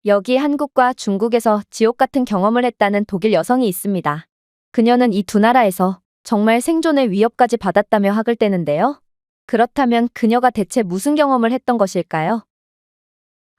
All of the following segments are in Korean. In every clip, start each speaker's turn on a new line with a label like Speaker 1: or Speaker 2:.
Speaker 1: 여기 한국과 중국에서 지옥 같은 경험을 했다는 독일 여성이 있습니다. 그녀는 이 두 나라에서 정말 생존의 위협까지 받았다며 학을 떼는데요. 그렇다면 그녀가 대체 무슨 경험을 했던 것일까요?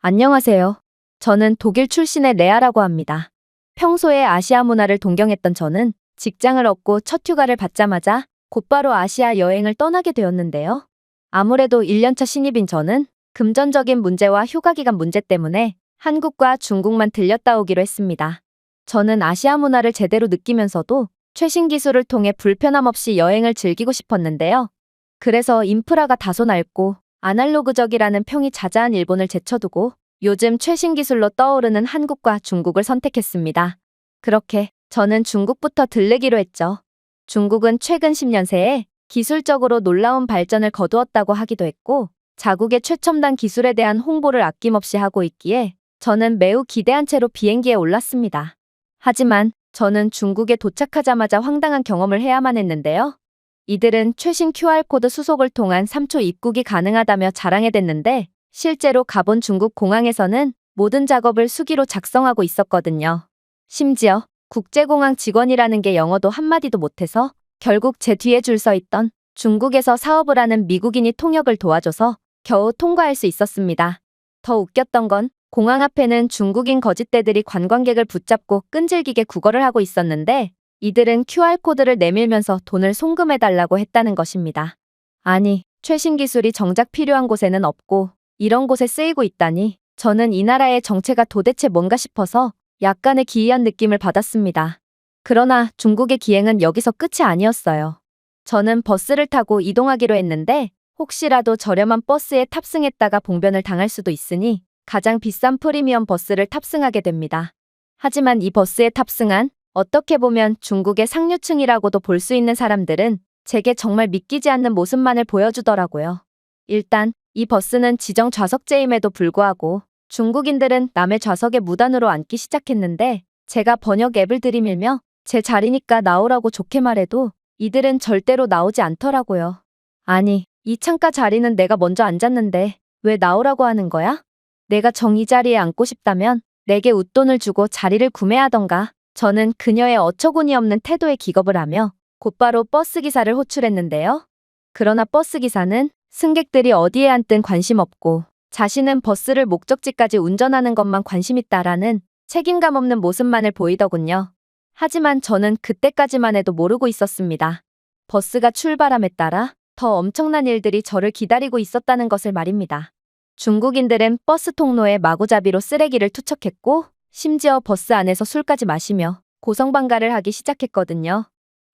Speaker 1: 안녕하세요. 저는 독일 출신의 레아라고 합니다. 평소에 아시아 문화를 동경했던 저는 직장을 얻고 첫 휴가를 받자마자 곧바로 아시아 여행을 떠나게 되었는데요. 아무래도 1년차 신입인 저는 금전적인 문제와 휴가 기간 문제 때문에 한국과 중국만 들렸다 오기로 했습니다. 저는 아시아 문화를 제대로 느끼면서도 최신 기술을 통해 불편함 없이 여행을 즐기고 싶었는데요. 그래서 인프라가 다소 낡고 아날로그적이라는 평이 자자한 일본을 제쳐두고 요즘 최신 기술로 떠오르는 한국과 중국을 선택했습니다. 그렇게 저는 중국부터 들르기로 했죠. 중국은 최근 10년 새에 기술적으로 놀라운 발전을 거두었다고 하기도 했고 자국의 최첨단 기술에 대한 홍보를 아낌없이 하고 있기에 저는 매우 기대한 채로 비행기에 올랐습니다. 하지만 저는 중국에 도착하자마자 황당한 경험을 해야만 했는데요. 이들은 최신 QR코드 수속을 통한 3초 입국이 가능하다며 자랑해댔는데 실제로 가본 중국 공항에서는 모든 작업을 수기로 작성하고 있었거든요. 심지어 국제공항 직원이라는 게 영어도 한마디도 못해서 결국 제 뒤에 줄 서 있던 중국에서 사업을 하는 미국인이 통역을 도와줘서 겨우 통과할 수 있었습니다. 더 웃겼던 건 공항 앞에는 중국인 거짓대들이 관광객을 붙잡고 끈질기게 구걸을 하고 있었는데 이들은 QR코드를 내밀면서 돈을 송금해달라고 했다는 것입니다. 아니, 최신 기술이 정작 필요한 곳에는 없고 이런 곳에 쓰이고 있다니 저는 이 나라의 정체가 도대체 뭔가 싶어서 약간의 기이한 느낌을 받았습니다. 그러나 중국의 기행은 여기서 끝이 아니었어요. 저는 버스를 타고 이동하기로 했는데 혹시라도 저렴한 버스에 탑승했다가 봉변을 당할 수도 있으니 가장 비싼 프리미엄 버스를 탑승하게 됩니다. 하지만 이 버스에 탑승한 어떻게 보면 중국의 상류층이라고도 볼 수 있는 사람들은 제게 정말 믿기지 않는 모습만을 보여주더라고요. 일단 이 버스는 지정 좌석제임에도 불구하고 중국인들은 남의 좌석에 무단으로 앉기 시작했는데 제가 번역 앱을 들이밀며 제 자리니까 나오라고 좋게 말해도 이들은 절대로 나오지 않더라고요. 아니, 이 창가 자리는 내가 먼저 앉았는데 왜 나오라고 하는 거야? 내가 이 자리에 앉고 싶다면 내게 웃돈을 주고 자리를 구매하던가. 저는 그녀의 어처구니 없는 태도에 기겁을 하며 곧바로 버스기사를 호출했는데요. 그러나 버스기사는 승객들이 어디에 앉든 관심 없고 자신은 버스를 목적지까지 운전하는 것만 관심 있다라는 책임감 없는 모습만을 보이더군요. 하지만 저는 그때까지만 해도 모르고 있었습니다. 버스가 출발함에 따라 더 엄청난 일들이 저를 기다리고 있었다는 것을 말입니다. 중국인들은 버스 통로에 마구잡이로 쓰레기를 투척했고 심지어 버스 안에서 술까지 마시며 고성방가를 하기 시작했거든요.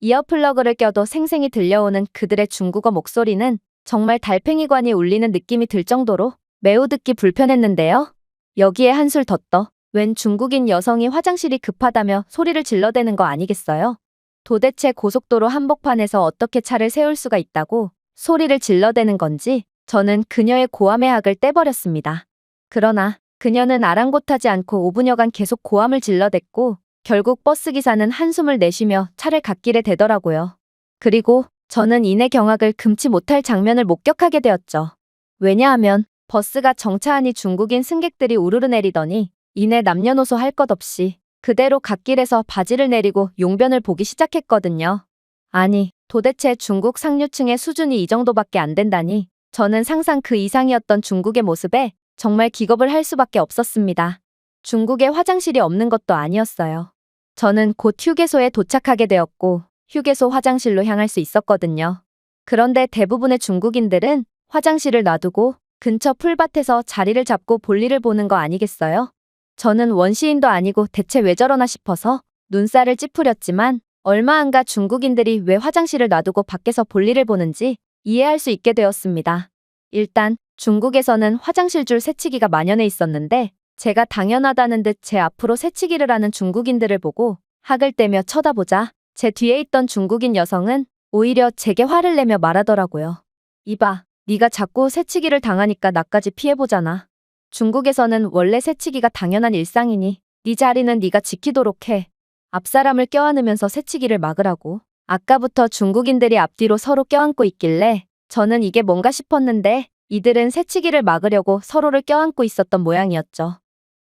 Speaker 1: 이어플러그를 껴도 생생히 들려오는 그들의 중국어 목소리는 정말 달팽이관이 울리는 느낌이 들 정도로 매우 듣기 불편했는데요. 여기에 한술 더 떠 웬 중국인 여성이 화장실이 급하다며 소리를 질러대는 거 아니겠어요? 도대체 고속도로 한복판에서 어떻게 차를 세울 수가 있다고 소리를 질러대는 건지 저는 그녀의 고함의 학을 떼버렸습니다. 그러나 그녀는 아랑곳하지 않고 5분여간 계속 고함을 질러댔고 결국 버스기사는 한숨을 내쉬며 차를 갓길에 대더라고요. 그리고 저는 이내 경악을 금치 못할 장면을 목격하게 되었죠. 왜냐하면 버스가 정차하니 중국인 승객들이 우르르 내리더니 이내 남녀노소 할 것 없이 그대로 갓길에서 바지를 내리고 용변을 보기 시작했거든요. 아니, 도대체 중국 상류층의 수준이 이 정도밖에 안 된다니 저는 상상 그 이상이었던 중국의 모습에 정말 기겁을 할 수밖에 없었습니다. 중국에 화장실이 없는 것도 아니었어요. 저는 곧 휴게소에 도착하게 되었고 휴게소 화장실로 향할 수 있었거든요. 그런데 대부분의 중국인들은 화장실을 놔두고 근처 풀밭에서 자리를 잡고 볼일을 보는 거 아니겠어요? 저는 원시인도 아니고 대체 왜 저러나 싶어서 눈살을 찌푸렸지만 얼마 안 가 중국인들이 왜 화장실을 놔두고 밖에서 볼일을 보는지 이해할 수 있게 되었습니다. 일단 중국에서는 화장실 줄 새치기가 만연해 있었는데 제가 당연하다는 듯 제 앞으로 새치기를 하는 중국인들을 보고 학을 떼며 쳐다보자 제 뒤에 있던 중국인 여성은 오히려 제게 화를 내며 말하더라고요. 이봐, 네가 자꾸 새치기를 당하니까 나까지 피해보잖아. 중국에서는 원래 새치기가 당연한 일상이니 네 자리는 네가 지키도록 해. 앞사람을 껴안으면서 새치기를 막으라고. 아까부터 중국인들이 앞뒤로 서로 껴안고 있길래 저는 이게 뭔가 싶었는데 이들은 새치기를 막으려고 서로를 껴안고 있었던 모양이었죠.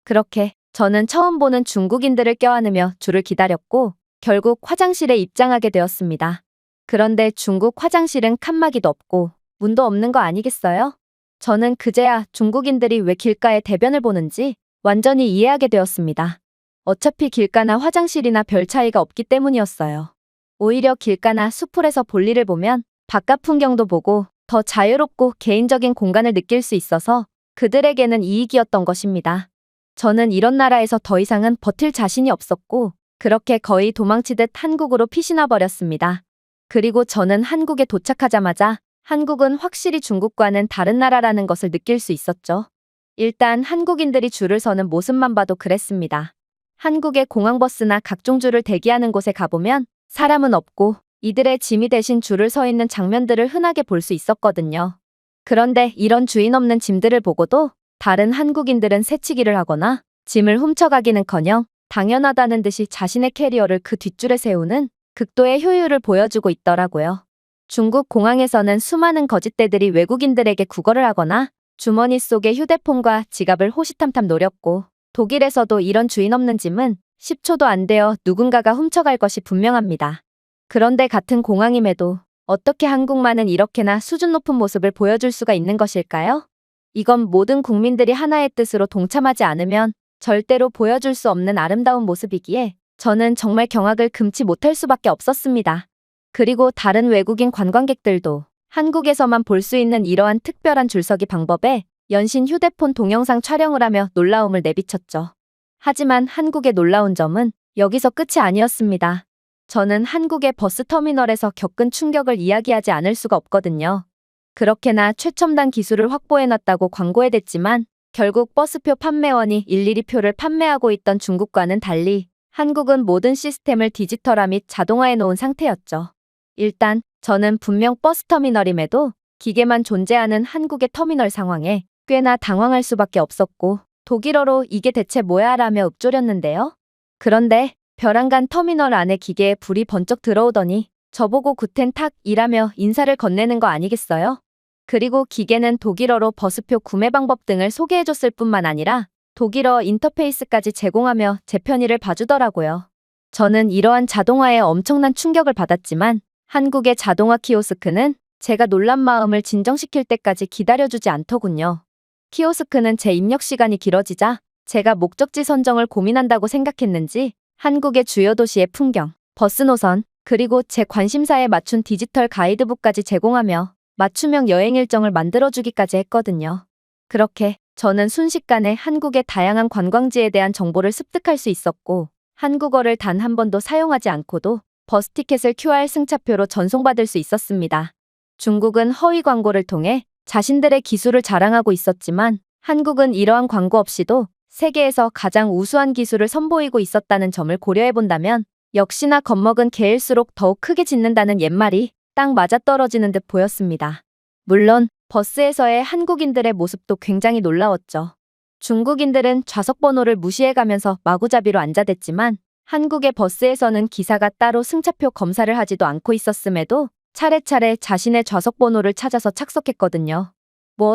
Speaker 1: 그렇게 저는 처음 보는 중국인들을 껴안으며 줄을 기다렸고 결국 화장실에 입장하게 되었습니다. 그런데 중국 화장실은 칸막이도 없고 문도 없는 거 아니겠어요? 저는 그제야 중국인들이 왜 길가에 대변을 보는지 완전히 이해하게 되었습니다. 어차피 길가나 화장실이나 별 차이가 없기 때문이었어요. 오히려 길가나 수풀에서 볼일을 보면 바깥 풍경도 보고 더 자유롭고 개인적인 공간을 느낄 수 있어서 그들에게는 이익이었던 것입니다. 저는 이런 나라에서 더 이상은 버틸 자신이 없었고 그렇게 거의 도망치듯 한국으로 피신와 버렸습니다. 그리고 저는 한국에 도착하자마자 한국은 확실히 중국과는 다른 나라라는 것을 느낄 수 있었죠. 일단 한국인들이 줄을 서는 모습만 봐도 그랬습니다. 한국의 공항버스나 각종 줄을 대기하는 곳에 가보면 사람은 없고 이들의 짐이 대신 줄을 서 있는 장면들을 흔하게 볼 수 있었거든요. 그런데 이런 주인 없는 짐들을 보고도 다른 한국인들은 새치기를 하거나 짐을 훔쳐가기는커녕 당연하다는 듯이 자신의 캐리어를 그 뒷줄에 세우는 극도의 효율을 보여주고 있더라고요. 중국 공항에서는 수많은 거짓대들이 외국인들에게 구걸을 하거나 주머니 속에 휴대폰과 지갑을 호시탐탐 노렸고 독일에서도 이런 주인 없는 짐은 10초도 안 되어 누군가가 훔쳐갈 것이 분명합니다. 그런데 같은 공항임에도 어떻게 한국만은 이렇게나 수준 높은 모습을 보여줄 수가 있는 것일까요? 이건 모든 국민들이 하나의 뜻으로 동참하지 않으면 절대로 보여줄 수 없는 아름다운 모습이기에 저는 정말 경악을 금치 못할 수밖에 없었습니다. 그리고 다른 외국인 관광객들도 한국에서만 볼 수 있는 이러한 특별한 줄서기 방법에 연신 휴대폰 동영상 촬영을 하며 놀라움을 내비쳤죠. 하지만 한국의 놀라운 점은 여기서 끝이 아니었습니다. 저는 한국의 버스터미널에서 겪은 충격을 이야기하지 않을 수가 없거든요. 그렇게나 최첨단 기술을 확보해놨다고 광고에 댔지만 결국 버스표 판매원이 일일이 표를 판매하고 있던 중국과는 달리 한국은 모든 시스템을 디지털화 및 자동화해 놓은 상태였죠. 일단 저는 분명 버스터미널임에도 기계만 존재하는 한국의 터미널 상황에 꽤나 당황할 수밖에 없었고 독일어로 이게 대체 뭐야 라며 읊조렸는데요. 그런데 벼랑간 터미널 안에 기계에 불이 번쩍 들어오더니 저보고 구텐탁이라며 인사를 건네는 거 아니겠어요? 그리고 기계는 독일어로 버스표 구매 방법 등을 소개해줬을 뿐만 아니라 독일어 인터페이스까지 제공하며 제 편의를 봐주더라고요. 저는 이러한 자동화에 엄청난 충격을 받았지만 한국의 자동화 키오스크는 제가 놀란 마음을 진정시킬 때까지 기다려주지 않더군요. 키오스크는 제 입력 시간이 길어지자 제가 목적지 선정을 고민한다고 생각했는지 한국의 주요 도시의 풍경, 버스 노선, 그리고 제 관심사에 맞춘 디지털 가이드북까지 제공하며 맞춤형 여행 일정을 만들어주기까지 했거든요. 그렇게 저는 순식간에 한국의 다양한 관광지에 대한 정보를 습득할 수 있었고 한국어를 단 한 번도 사용하지 않고도 버스 티켓을 QR 승차표로 전송받을 수 있었습니다. 중국은 허위 광고를 통해 자신들의 기술을 자랑하고 있었지만 한국은 이러한 광고 없이도 세계에서 가장 우수한 기술을 선보이고 있었다는 점을 고려해본다면 역시나 겁먹은 개일수록 더욱 크게 짖는다는 옛말이 딱 맞아떨어지는 듯 보였습니다. 물론 버스에서의 한국인들의 모습도 굉장히 놀라웠죠. 중국인들은 좌석 번호를 무시해가면서 마구잡이로 앉아댔지만 한국의 버스에서는 기사가 따로 승차표 검사를 하지도 않고 있었음에도 차례차례 자신의 좌석 번호를 찾아서 착석했거든요.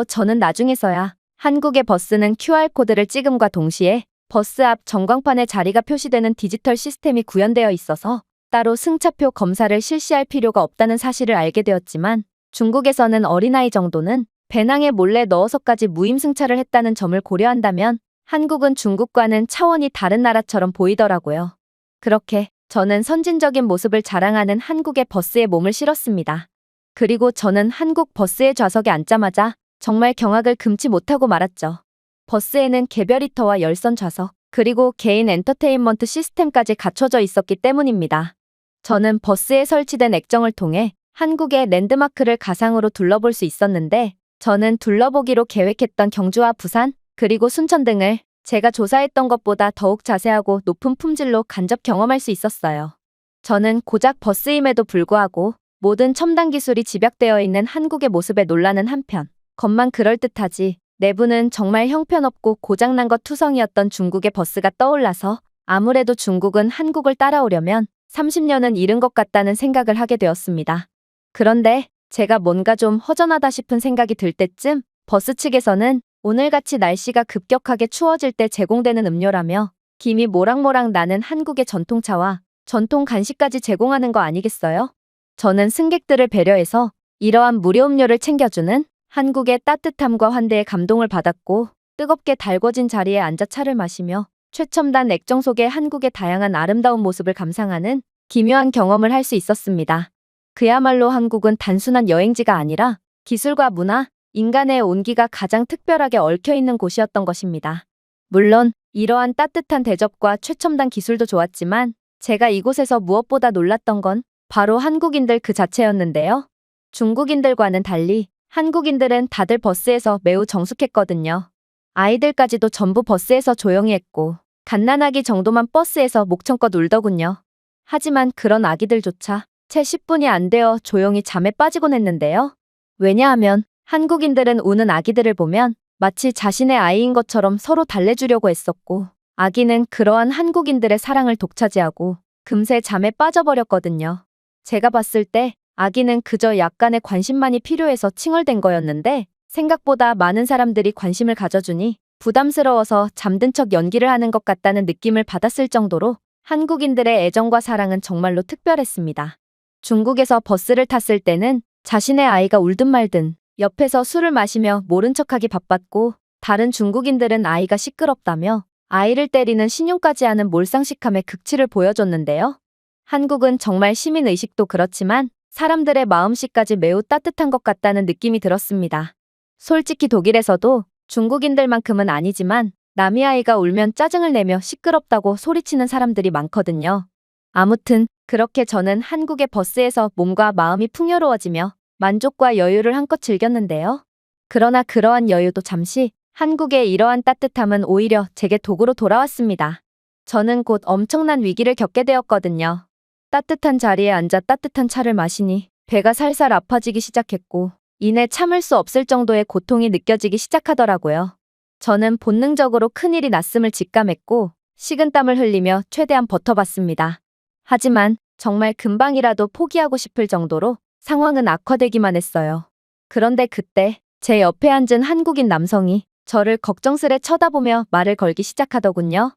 Speaker 1: 저는 나중에서야 한국의 버스는 QR코드를 찍음과 동시에 버스 앞 전광판에 자리가 표시되는 디지털 시스템이 구현되어 있어서 따로 승차표 검사를 실시할 필요가 없다는 사실을 알게 되었지만 중국에서는 어린아이 정도는 배낭에 몰래 넣어서까지 무임승차를 했다는 점을 고려한다면 한국은 중국과는 차원이 다른 나라처럼 보이더라고요. 그렇게 저는 선진적인 모습을 자랑하는 한국의 버스에 몸을 실었습니다. 그리고 저는 한국 버스의 좌석에 앉자마자 정말 경악을 금치 못하고 말았죠. 버스에는 개별 히터와 열선 좌석, 그리고 개인 엔터테인먼트 시스템까지 갖춰져 있었기 때문입니다. 저는 버스에 설치된 액정을 통해 한국의 랜드마크를 가상으로 둘러볼 수 있었는데 저는 둘러보기로 계획했던 경주와 부산, 그리고 순천 등을 제가 조사했던 것보다 더욱 자세하고 높은 품질로 간접 경험할 수 있었어요. 저는 고작 버스임에도 불구하고 모든 첨단 기술이 집약되어 있는 한국의 모습에 놀라는 한편 겉만 그럴듯하지 내부는 정말 형편없고 고장난 것 투성이었던 중국의 버스가 떠올라서 아무래도 중국은 한국을 따라오려면 30년은 이른 것 같다는 생각을 하게 되었습니다. 그런데 제가 뭔가 좀 허전하다 싶은 생각이 들 때쯤 버스 측에서는 오늘같이 날씨가 급격하게 추워질 때 제공되는 음료라며 김이 모락모락 나는 한국의 전통차와 전통 간식까지 제공하는 거 아니겠어요? 저는 승객들을 배려해서 이러한 무료 음료를 챙겨주는 한국의 따뜻함과 환대에 감동을 받았고 뜨겁게 달궈진 자리에 앉아 차를 마시며 최첨단 액정 속의 한국의 다양한 아름다운 모습을 감상하는 기묘한 경험을 할 수 있었습니다. 그야말로 한국은 단순한 여행지가 아니라 기술과 문화, 인간의 온기가 가장 특별하게 얽혀있는 곳이었던 것입니다. 물론 이러한 따뜻한 대접과 최첨단 기술도 좋았지만 제가 이곳에서 무엇보다 놀랐던 건 바로 한국인들 그 자체였는데요. 중국인들과는 달리 한국인들은 다들 버스에서 매우 정숙했거든요. 아이들까지도 전부 버스에서 조용히 했고 갓난아기 정도만 버스에서 목청껏 울더군요. 하지만 그런 아기들조차 채 10분이 안 되어 조용히 잠에 빠지곤 했는데요. 왜냐하면 한국인들은 우는 아기들을 보면 마치 자신의 아이인 것처럼 서로 달래주려고 했었고 아기는 그러한 한국인들의 사랑을 독차지하고 금세 잠에 빠져버렸거든요. 제가 봤을 때 아기는 그저 약간의 관심만이 필요해서 칭얼댄 거였는데 생각보다 많은 사람들이 관심을 가져주니 부담스러워서 잠든 척 연기를 하는 것 같다는 느낌을 받았을 정도로 한국인들의 애정과 사랑은 정말로 특별했습니다. 중국에서 버스를 탔을 때는 자신의 아이가 울든 말든 옆에서 술을 마시며 모른 척하기 바빴고 다른 중국인들은 아이가 시끄럽다며 아이를 때리는 신용까지 하는 몰상식함의 극치를 보여줬는데요. 한국은 정말 시민의식도 그렇지만 사람들의 마음씨까지 매우 따뜻한 것 같다는 느낌이 들었습니다. 솔직히 독일에서도 중국인들만큼은 아니지만 남이 아이가 울면 짜증을 내며 시끄럽다고 소리치는 사람들이 많거든요. 아무튼 그렇게 저는 한국의 버스에서 몸과 마음이 풍요로워지며 만족과 여유를 한껏 즐겼는데요. 그러나 그러한 여유도 잠시 한국의 이러한 따뜻함은 오히려 제게 독으로 돌아왔습니다. 저는 곧 엄청난 위기를 겪게 되었거든요. 따뜻한 자리에 앉아 따뜻한 차를 마시니 배가 살살 아파지기 시작했고 이내 참을 수 없을 정도의 고통이 느껴지기 시작하더라고요. 저는 본능적으로 큰일이 났음을 직감했고 식은땀을 흘리며 최대한 버텨봤습니다. 하지만 정말 금방이라도 포기하고 싶을 정도로 상황은 악화되기만 했어요. 그런데 그때 제 옆에 앉은 한국인 남성이 저를 걱정스레 쳐다보며 말을 걸기 시작하더군요.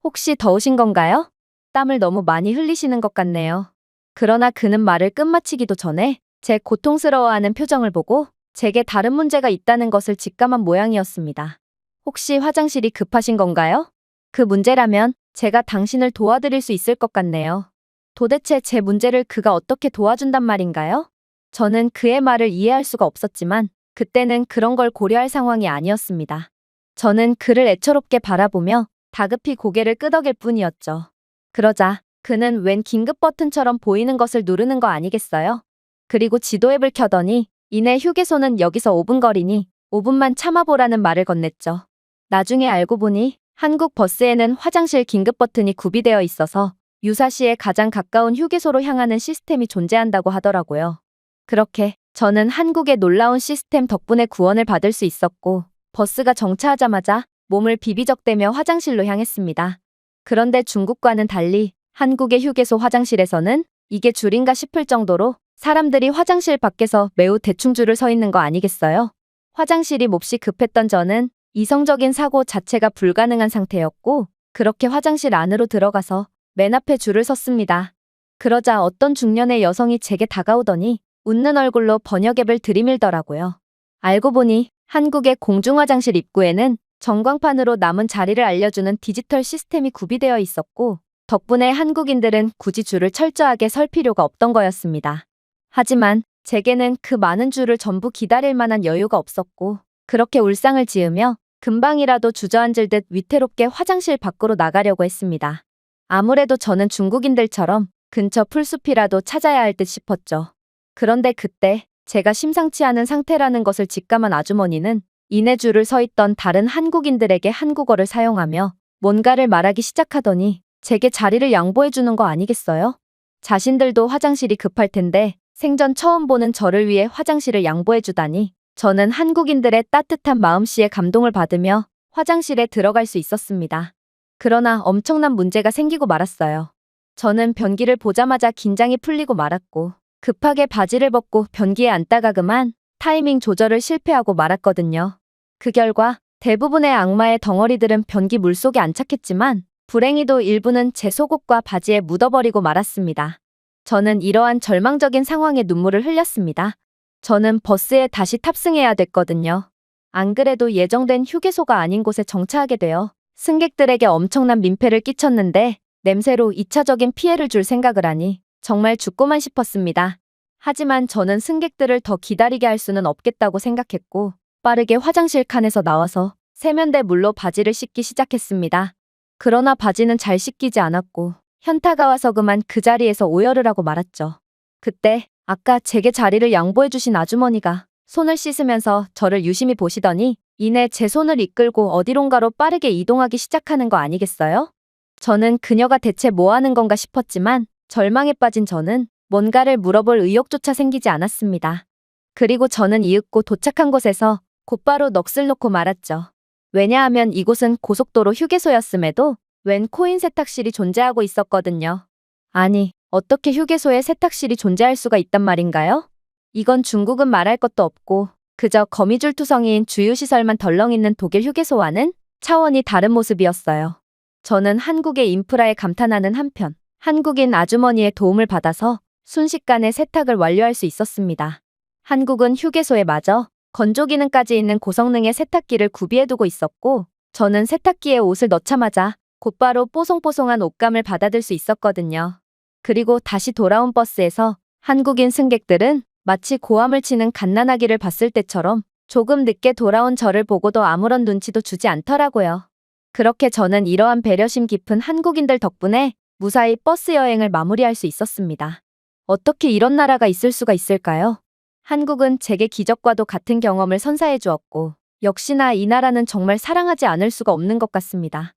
Speaker 1: 혹시 더우신 건가요? 땀을 너무 많이 흘리시는 것 같네요. 그러나 그는 말을 끝마치기도 전에 제 고통스러워하는 표정을 보고 제게 다른 문제가 있다는 것을 직감한 모양이었습니다. 혹시 화장실이 급하신 건가요? 그 문제라면 제가 당신을 도와드릴 수 있을 것 같네요. 도대체 제 문제를 그가 어떻게 도와준단 말인가요? 저는 그의 말을 이해할 수가 없었지만 그때는 그런 걸 고려할 상황이 아니었습니다. 저는 그를 애처롭게 바라보며 다급히 고개를 끄덕일 뿐이었죠. 그러자 그는 웬 긴급 버튼처럼 보이는 것을 누르는 거 아니겠어요? 그리고 지도 앱을 켜더니 이내 휴게소는 여기서 5분 거리니 5분만 참아보라는 말을 건넸죠. 나중에 알고 보니 한국 버스에는 화장실 긴급 버튼이 구비되어 있어서 유사시에 가장 가까운 휴게소로 향하는 시스템이 존재한다고 하더라고요. 그렇게 저는 한국의 놀라운 시스템 덕분에 구원을 받을 수 있었고 버스가 정차하자마자 몸을 비비적대며 화장실로 향했습니다. 그런데 중국과는 달리 한국의 휴게소 화장실에서는 이게 줄인가 싶을 정도로 사람들이 화장실 밖에서 매우 대충 줄을 서 있는 거 아니겠어요? 화장실이 몹시 급했던 저는 이성적인 사고 자체가 불가능한 상태였고 그렇게 화장실 안으로 들어가서 맨 앞에 줄을 섰습니다. 그러자 어떤 중년의 여성이 제게 다가오더니 웃는 얼굴로 번역앱을 들이밀더라고요. 알고 보니 한국의 공중화장실 입구에는 전광판으로 남은 자리를 알려주는 디지털 시스템이 구비되어 있었고 덕분에 한국인들은 굳이 줄을 철저하게 설 필요가 없던 거였습니다. 하지만 제게는 그 많은 줄을 전부 기다릴 만한 여유가 없었고 그렇게 울상을 지으며 금방이라도 주저앉을 듯 위태롭게 화장실 밖으로 나가려고 했습니다. 아무래도 저는 중국인들처럼 근처 풀숲이라도 찾아야 할 듯 싶었죠. 그런데 그때 제가 심상치 않은 상태라는 것을 직감한 아주머니는 이내 줄을 서 있던 다른 한국인들에게 한국어를 사용하며 뭔가를 말하기 시작하더니 제게 자리를 양보해 주는 거 아니겠어요? 자신들도 화장실이 급할 텐데 생전 처음 보는 저를 위해 화장실을 양보해 주다니 저는 한국인들의 따뜻한 마음씨에 감동을 받으며 화장실에 들어갈 수 있었습니다. 그러나 엄청난 문제가 생기고 말았어요. 저는 변기를 보자마자 긴장이 풀리고 말았고 급하게 바지를 벗고 변기에 앉다가 그만 타이밍 조절을 실패하고 말았거든요. 그 결과 대부분의 악마의 덩어리들은 변기 물속에 안착했지만 불행히도 일부는 제 속옷과 바지에 묻어버리고 말았습니다. 저는 이러한 절망적인 상황에 눈물을 흘렸습니다. 저는 버스에 다시 탑승해야 됐거든요. 안 그래도 예정된 휴게소가 아닌 곳에 정차하게 되어 승객들에게 엄청난 민폐를 끼쳤는데 냄새로 2차적인 피해를 줄 생각을 하니 정말 죽고만 싶었습니다. 하지만 저는 승객들을 더 기다리게 할 수는 없겠다고 생각했고 빠르게 화장실 칸에서 나와서 세면대 물로 바지를 씻기 시작했습니다. 그러나 바지는 잘 씻기지 않았고 현타가 와서 그만 그 자리에서 오열을 하고 말았죠. 그때 아까 제게 자리를 양보해 주신 아주머니가 손을 씻으면서 저를 유심히 보시더니 이내 제 손을 이끌고 어디론가로 빠르게 이동하기 시작하는 거 아니겠어요? 저는 그녀가 대체 뭐 하는 건가 싶었지만 절망에 빠진 저는 뭔가를 물어볼 의욕조차 생기지 않았습니다. 그리고 저는 이윽고 도착한 곳에서 곧바로 넋을 놓고 말았죠. 왜냐하면 이곳은 고속도로 휴게소였음에도 웬 코인 세탁실이 존재하고 있었거든요. 아니, 어떻게 휴게소에 세탁실이 존재할 수가 있단 말인가요? 이건 중국은 말할 것도 없고 그저 거미줄 투성이인 주유시설만 덜렁 있는 독일 휴게소와는 차원이 다른 모습이었어요. 저는 한국의 인프라에 감탄하는 한편 한국인 아주머니의 도움을 받아서 순식간에 세탁을 완료할 수 있었습니다. 한국은 휴게소에 마저 건조 기능까지 있는 고성능의 세탁기를 구비해두고 있었고 저는 세탁기에 옷을 넣자마자 곧바로 뽀송뽀송한 옷감을 받아들 수 있었거든요. 그리고 다시 돌아온 버스에서 한국인 승객들은 마치 고함을 치는 갓난아기를 봤을 때처럼 조금 늦게 돌아온 저를 보고도 아무런 눈치도 주지 않더라고요. 그렇게 저는 이러한 배려심 깊은 한국인들 덕분에 무사히 버스 여행을 마무리할 수 있었습니다. 어떻게 이런 나라가 있을 수가 있을까요? 한국은 제게 기적과도 같은 경험을 선사해 주었고 역시나 이 나라는 정말 사랑하지 않을 수가 없는 것 같습니다.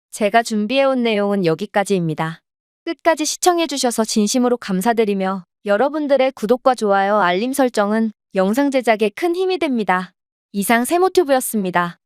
Speaker 1: 제가 준비해온 내용은 여기까지입니다. 끝까지 시청해주셔서 진심으로 감사드리며 여러분들의 구독과 좋아요, 알림 설정은 영상 제작에 큰 힘이 됩니다. 이상 세모튜브였습니다.